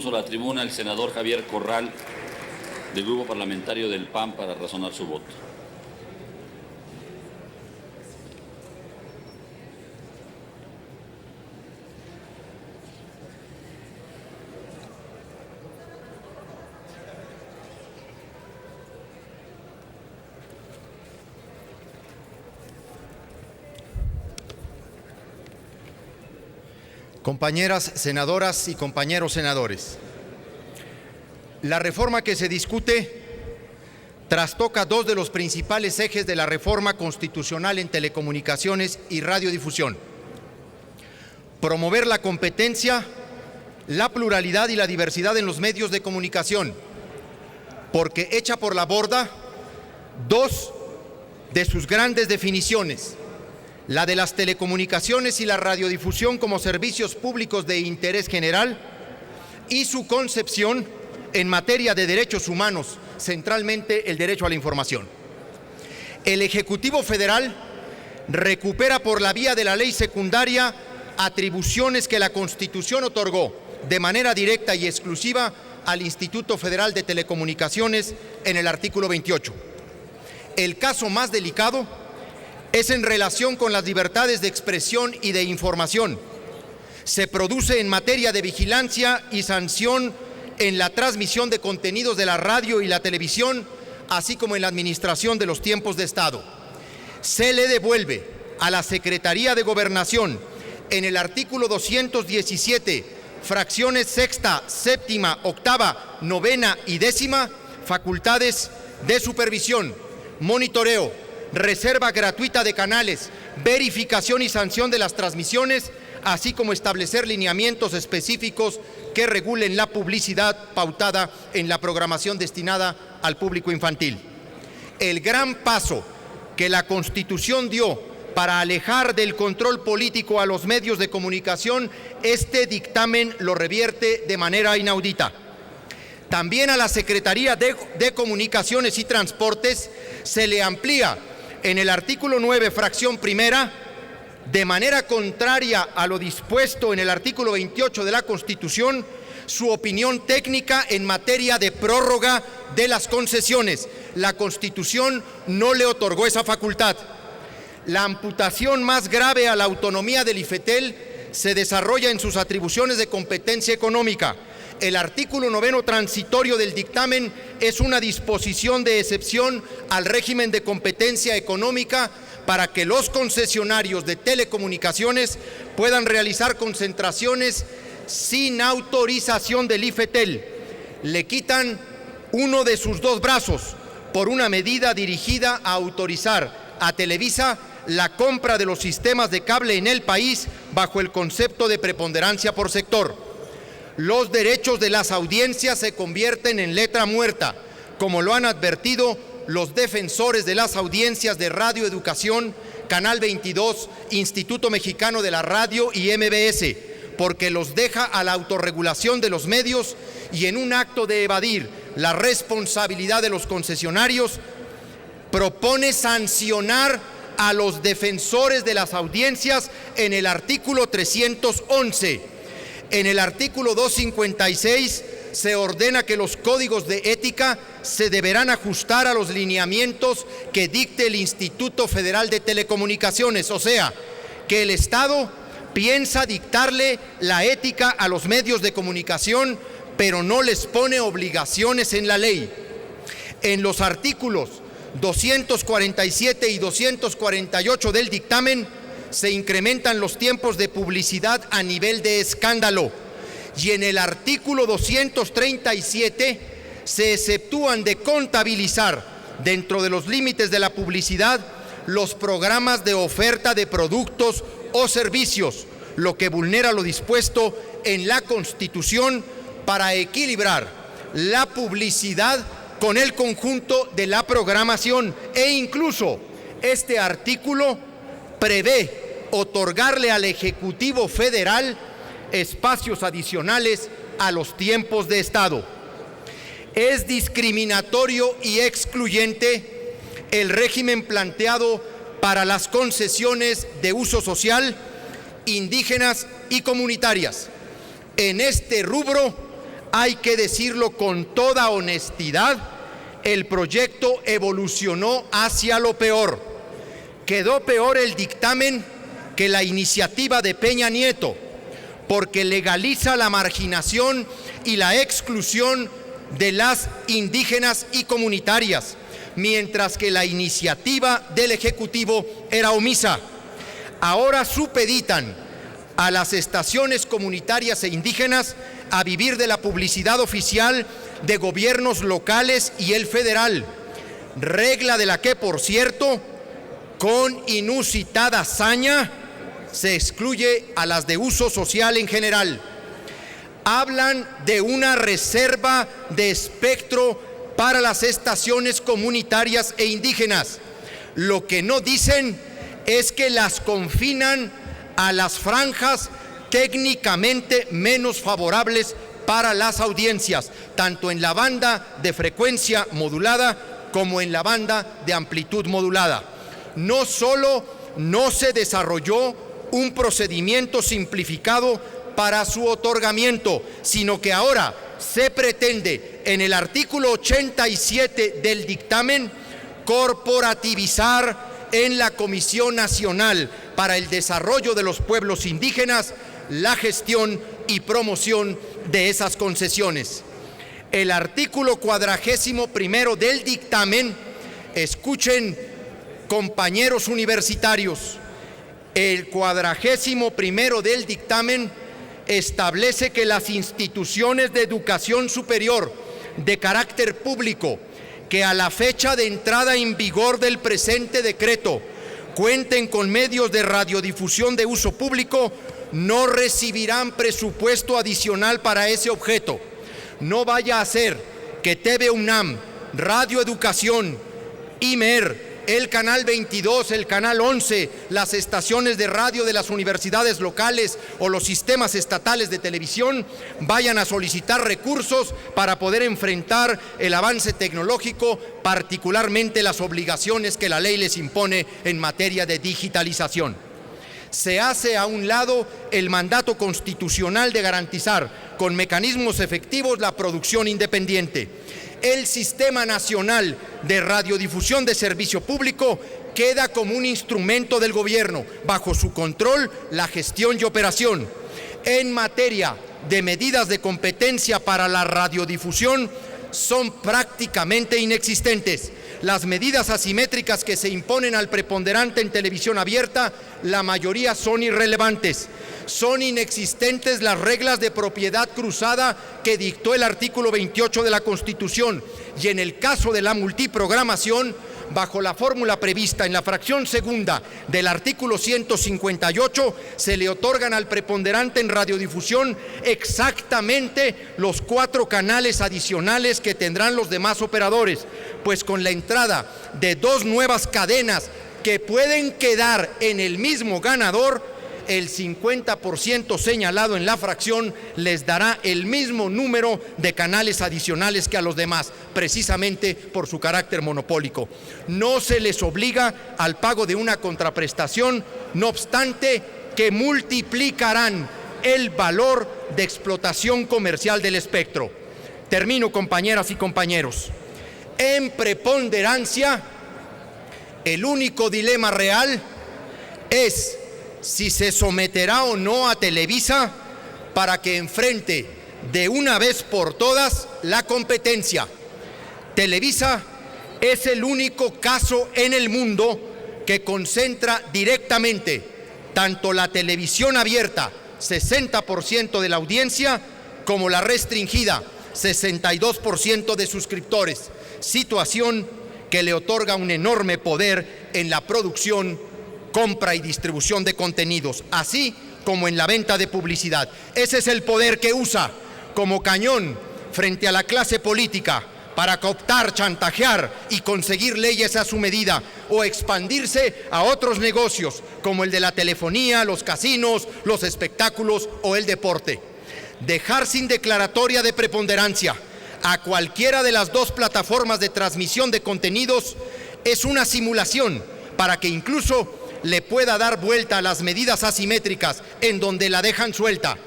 uso de la tribuna el senador Javier Corral, del Grupo Parlamentario del PAN, para razonar su voto. Compañeras senadoras y compañeros senadores, la reforma que se discute trastoca dos de los principales ejes de la reforma constitucional en telecomunicaciones y radiodifusión: promover la competencia, la pluralidad y la diversidad en los medios de comunicación, porque echa por la borda dos de sus grandes definiciones: la de las telecomunicaciones y la radiodifusión como servicios públicos de interés general, y su concepción en materia de derechos humanos, centralmente el derecho a la información. El Ejecutivo Federal recupera por la vía de la ley secundaria atribuciones que la Constitución otorgó de manera directa y exclusiva al Instituto Federal de Telecomunicaciones en el artículo 28. El caso más delicado es en relación con las libertades de expresión y de información. Se produce en materia de vigilancia y sanción en la transmisión de contenidos de la radio y la televisión, así como en la administración de los tiempos de Estado. Se le devuelve a la Secretaría de Gobernación, en el artículo 217, fracciones sexta, séptima, octava, novena y décima, facultades de supervisión, monitoreo, reserva gratuita de canales, verificación y sanción de las transmisiones, así como establecer lineamientos específicos que regulen la publicidad pautada en la programación destinada al público infantil. El gran paso que la Constitución dio para alejar del control político a los medios de comunicación, este dictamen lo revierte de manera inaudita. También a la Secretaría de Comunicaciones y Transportes se le amplía en el artículo 9, fracción primera, de manera contraria a lo dispuesto en el artículo 28 de la Constitución, su opinión técnica en materia de prórroga de las concesiones. La Constitución no le otorgó esa facultad. La amputación más grave a la autonomía del IFETEL se desarrolla en sus atribuciones de competencia económica. El artículo 9 transitorio del dictamen es una disposición de excepción al régimen de competencia económica para que los concesionarios de telecomunicaciones puedan realizar concentraciones sin autorización del IFETEL. Le quitan uno de sus dos brazos por una medida dirigida a autorizar a Televisa la compra de los sistemas de cable en el país bajo el concepto de preponderancia por sector. Los derechos de las audiencias se convierten en letra muerta, como lo han advertido los defensores de las audiencias de Radio Educación, Canal 22, Instituto Mexicano de la Radio y MBS, porque los deja a la autorregulación de los medios y, en un acto de evadir la responsabilidad de los concesionarios, propone sancionar a los defensores de las audiencias en el artículo 311. En el artículo 256 se ordena que los códigos de ética se deberán ajustar a los lineamientos que dicte el Instituto Federal de Telecomunicaciones, o sea, que el Estado piensa dictarle la ética a los medios de comunicación, pero no les pone obligaciones en la ley. En los artículos 247 y 248 del dictamen se incrementan los tiempos de publicidad a nivel de escándalo, y en el artículo 237 se exceptúan de contabilizar dentro de los límites de la publicidad los programas de oferta de productos o servicios, lo que vulnera lo dispuesto en la Constitución para equilibrar la publicidad con el conjunto de la programación, e incluso este artículo prevé otorgarle al Ejecutivo Federal espacios adicionales a los tiempos de Estado. Es discriminatorio y excluyente el régimen planteado para las concesiones de uso social, indígenas y comunitarias. En este rubro hay que decirlo con toda honestidad, el proyecto evolucionó hacia lo peor. Quedó peor el dictamen que la iniciativa de Peña Nieto, porque legaliza la marginación y la exclusión de las indígenas y comunitarias, mientras que la iniciativa del Ejecutivo era omisa. Ahora supeditan a las estaciones comunitarias e indígenas a vivir de la publicidad oficial de gobiernos locales y el federal, regla de la que, por cierto, con inusitada hazaña, se excluye a las de uso social en general. Hablan de una reserva de espectro para las estaciones comunitarias e indígenas. Lo que no dicen es que las confinan a las franjas técnicamente menos favorables para las audiencias, tanto en la banda de frecuencia modulada como en la banda de amplitud modulada. No solo no se desarrolló un procedimiento simplificado para su otorgamiento, sino que ahora se pretende, en el artículo 87 del dictamen, corporativizar en la Comisión Nacional para el Desarrollo de los Pueblos Indígenas la gestión y promoción de esas concesiones. El artículo 41 del dictamen, escuchen, compañeros universitarios, el 41 del dictamen establece que las instituciones de educación superior de carácter público que a la fecha de entrada en vigor del presente decreto cuenten con medios de radiodifusión de uso público no recibirán presupuesto adicional para ese objeto. No vaya a ser que TV UNAM, Radio Educación, IMER, el Canal 22, el Canal 11, las estaciones de radio de las universidades locales o los sistemas estatales de televisión vayan a solicitar recursos para poder enfrentar el avance tecnológico, particularmente las obligaciones que la ley les impone en materia de digitalización. Se hace a un lado el mandato constitucional de garantizar con mecanismos efectivos la producción independiente. El Sistema Nacional de Radiodifusión de Servicio Público queda como un instrumento del gobierno, bajo su control, la gestión y operación. En materia de medidas de competencia para la radiodifusión, son prácticamente inexistentes. Las medidas asimétricas que se imponen al preponderante en televisión abierta, la mayoría son irrelevantes. Son inexistentes las reglas de propiedad cruzada que dictó el artículo 28 de la Constitución, y en el caso de la multiprogramación, bajo la fórmula prevista en la fracción segunda del artículo 158, se le otorgan al preponderante en radiodifusión exactamente los 4 canales adicionales que tendrán los demás operadores, pues con la entrada de 2 nuevas cadenas que pueden quedar en el mismo ganador, el 50% señalado en la fracción les dará el mismo número de canales adicionales que a los demás, precisamente por su carácter monopólico. No se les obliga al pago de una contraprestación, no obstante que multiplicarán el valor de explotación comercial del espectro. Termino, compañeras y compañeros. En preponderancia, el único dilema real es si se someterá o no a Televisa para que enfrente de una vez por todas la competencia. Televisa es el único caso en el mundo que concentra directamente tanto la televisión abierta, 60% de la audiencia, como la restringida, 62% de suscriptores, situación que le otorga un enorme poder en la producción, compra y distribución de contenidos, así como en la venta de publicidad. Ese es el poder que usa como cañón frente a la clase política para cooptar, chantajear y conseguir leyes a su medida o expandirse a otros negocios como el de la telefonía, los casinos, los espectáculos o el deporte. Dejar sin declaratoria de preponderancia a cualquiera de las 2 plataformas de transmisión de contenidos es una simulación para que incluso le pueda dar vuelta a las medidas asimétricas en donde la dejan suelta,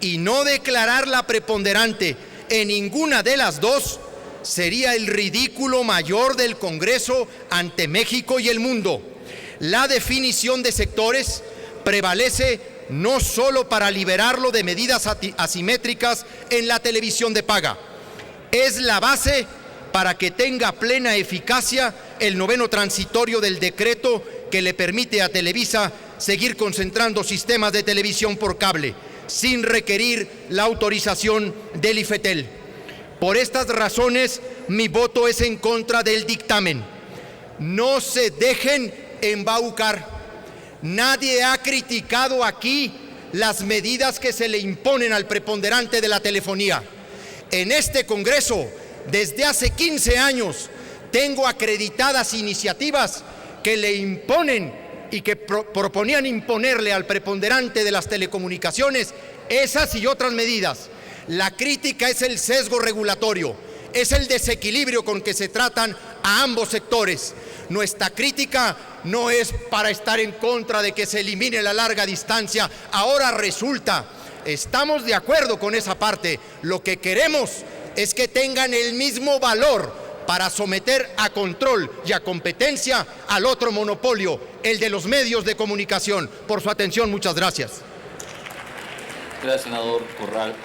y no declararla preponderante En ninguna de las dos sería el ridículo mayor del Congreso ante México y el mundo. La definición de sectores prevalece no solo para liberarlo de medidas asimétricas en la televisión de paga, es la base para que tenga plena eficacia el 9º transitorio del decreto que le permite a Televisa seguir concentrando sistemas de televisión por cable, sin requerir la autorización del IFETEL. Por estas razones, mi voto es en contra del dictamen. No se dejen embaucar. Nadie ha criticado aquí las medidas que se le imponen al preponderante de la telefonía. En este Congreso, desde hace 15 años, tengo acreditadas iniciativas que le imponen y que proponían imponerle al preponderante de las telecomunicaciones esas y otras medidas. La crítica es el sesgo regulatorio, es el desequilibrio con que se tratan a ambos sectores. Nuestra crítica no es para estar en contra de que se elimine la larga distancia. Ahora resulta, estamos de acuerdo con esa parte. Lo que queremos es que tengan el mismo valor para someter a control y a competencia al otro monopolio, el de los medios de comunicación. Por su atención, muchas gracias. Gracias, senador Corral.